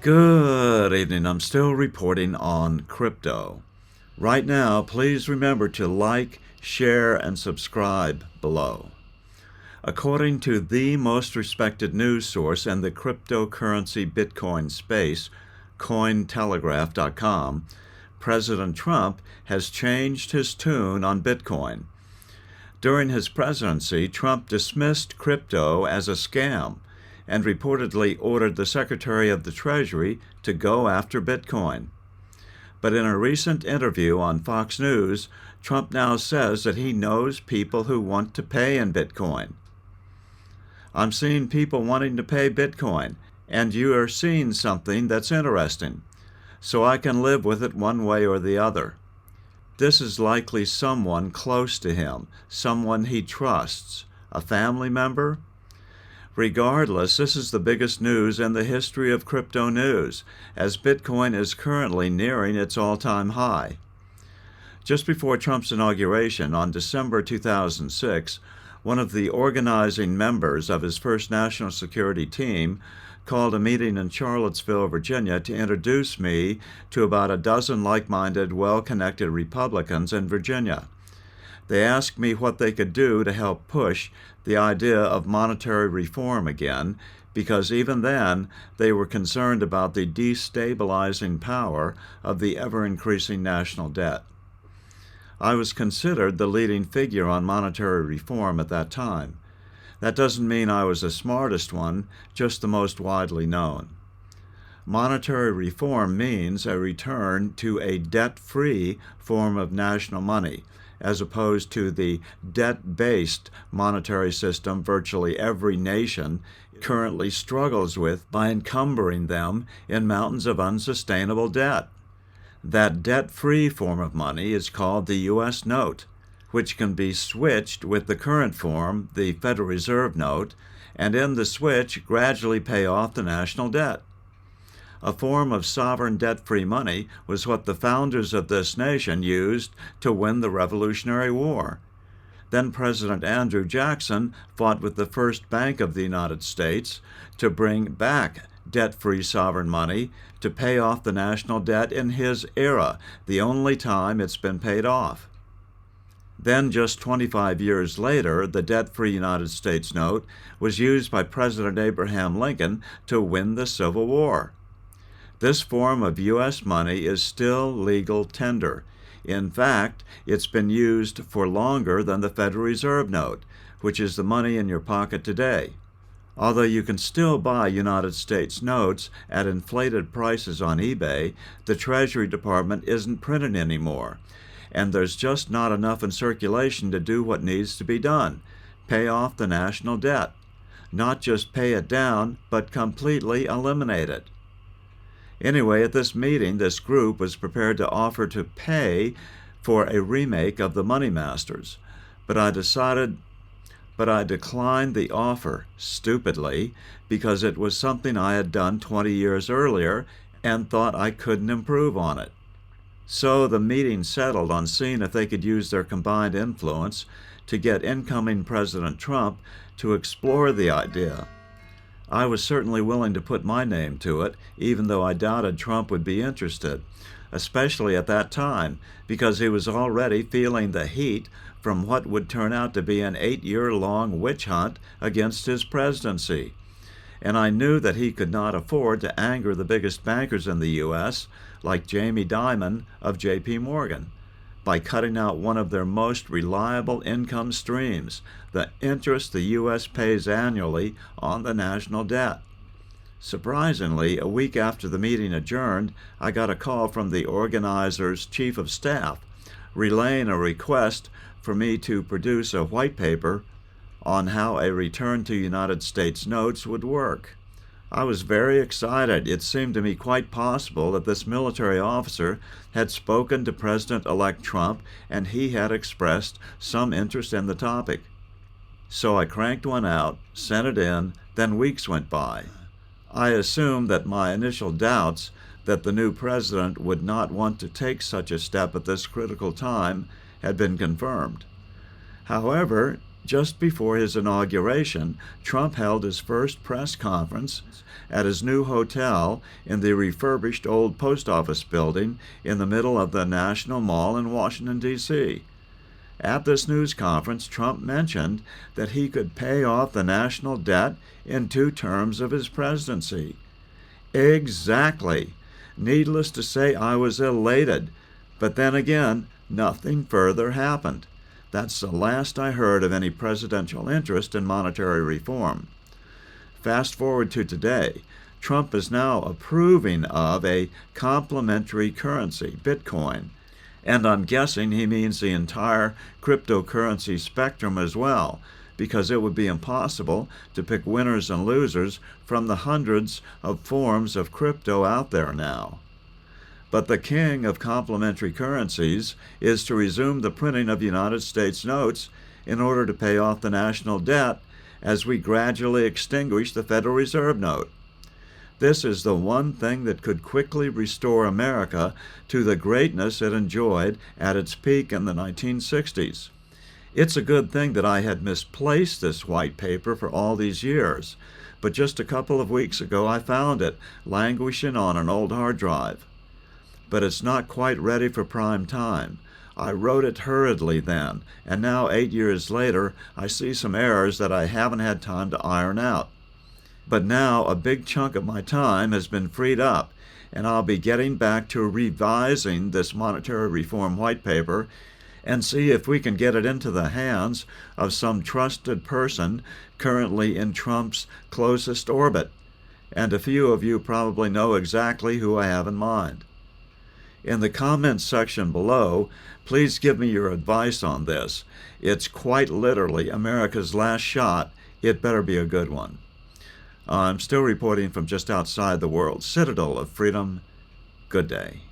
Good evening. I'm still reporting on crypto. Right now, please remember to like, share, and subscribe below. According to the most respected news source in the cryptocurrency Bitcoin space, Cointelegraph.com, President Trump has changed his tune on Bitcoin. During his presidency, Trump dismissed crypto as a scam and reportedly ordered the Secretary of the Treasury to go after Bitcoin. But in a recent interview on Fox News, Trump now says that he knows people who want to pay in Bitcoin. I'm seeing people wanting to pay Bitcoin, and you are seeing something that's interesting, so I can live with it one way or the other. This is likely someone close to him, someone he trusts, a family member. Regardless, this is the biggest news in the history of crypto news, as Bitcoin is currently nearing its all-time high. Just before Trump's inauguration on December 2006, one of the organizing members of his first national security team called a meeting in Charlottesville, Virginia, to introduce me to about a dozen like-minded, well-connected Republicans in Virginia. They asked me what they could do to help push the idea of monetary reform again, because even then they were concerned about the destabilizing power of the ever-increasing national debt. I was considered the leading figure on monetary reform at that time. That doesn't mean I was the smartest one, just the most widely known. Monetary reform means a return to a debt-free form of national money, as opposed to the debt-based monetary system virtually every nation currently struggles with by encumbering them in mountains of unsustainable debt. That debt-free form of money is called the U.S. note, which can be switched with the current form, the Federal Reserve note, and in the switch gradually pay off the national debt. A form of sovereign debt-free money was what the founders of this nation used to win the Revolutionary War. Then President Andrew Jackson fought with the First Bank of the United States to bring back debt-free sovereign money to pay off the national debt in his era, the only time it's been paid off. Then, just 25 years later, the debt-free United States note was used by President Abraham Lincoln to win the Civil War. This form of U.S. money is still legal tender. In fact, it's been used for longer than the Federal Reserve note, which is the money in your pocket today. Although you can still buy United States notes at inflated prices on eBay, the Treasury Department isn't printing anymore, and there's just not enough in circulation to do what needs to be done: pay off the national debt. Not just pay it down, but completely eliminate it. Anyway, at this meeting, this group was prepared to offer to pay for a remake of the Money Masters, but I declined the offer, stupidly, because it was something I had done 20 years earlier and thought I couldn't improve on it. So the meeting settled on seeing if they could use their combined influence to get incoming President Trump to explore the idea. I was certainly willing to put my name to it, even though I doubted Trump would be interested, especially at that time, because he was already feeling the heat from what would turn out to be an 8-year-long witch hunt against his presidency. And I knew that he could not afford to anger the biggest bankers in the U.S., like Jamie Dimon of J.P. Morgan, by cutting out one of their most reliable income streams, the interest the U.S. pays annually on the national debt. Surprisingly, a week after the meeting adjourned, I got a call from the organizer's chief of staff, relaying a request for me to produce a white paper on how a return to United States notes would work. I was very excited. It seemed to me quite possible that this military officer had spoken to President-elect Trump and he had expressed some interest in the topic. So I cranked one out, sent it in, then weeks went by. I assumed that my initial doubts that the new president would not want to take such a step at this critical time had been confirmed. However, Just before his inauguration, Trump held his first press conference at his new hotel in the refurbished old post office building in the middle of the National Mall in Washington, D.C. At this news conference, Trump mentioned that he could pay off the national debt in 2 terms of his presidency. Exactly. Needless to say, I was elated. But then again, nothing further happened. That's the last I heard of any presidential interest in monetary reform. Fast forward to today. Trump is now approving of a complementary currency, Bitcoin. And I'm guessing he means the entire cryptocurrency spectrum as well, because it would be impossible to pick winners and losers from the hundreds of forms of crypto out there now. But the king of complementary currencies is to resume the printing of United States notes in order to pay off the national debt as we gradually extinguish the Federal Reserve note. This is the one thing that could quickly restore America to the greatness it enjoyed at its peak in the 1960s. It's a good thing that I had misplaced this white paper for all these years, but just a couple of weeks ago I found it languishing on an old hard drive. But it's not quite ready for prime time. I wrote it hurriedly then, and now 8 years later I see some errors that I haven't had time to iron out. But now a big chunk of my time has been freed up, and I'll be getting back to revising this monetary reform white paper and see if we can get it into the hands of some trusted person currently in Trump's closest orbit. And a few of you probably know exactly who I have in mind. In the comments section below, please give me your advice on this. It's quite literally America's last shot. It better be a good one. I'm still reporting from just outside the world citadel of freedom. Good day.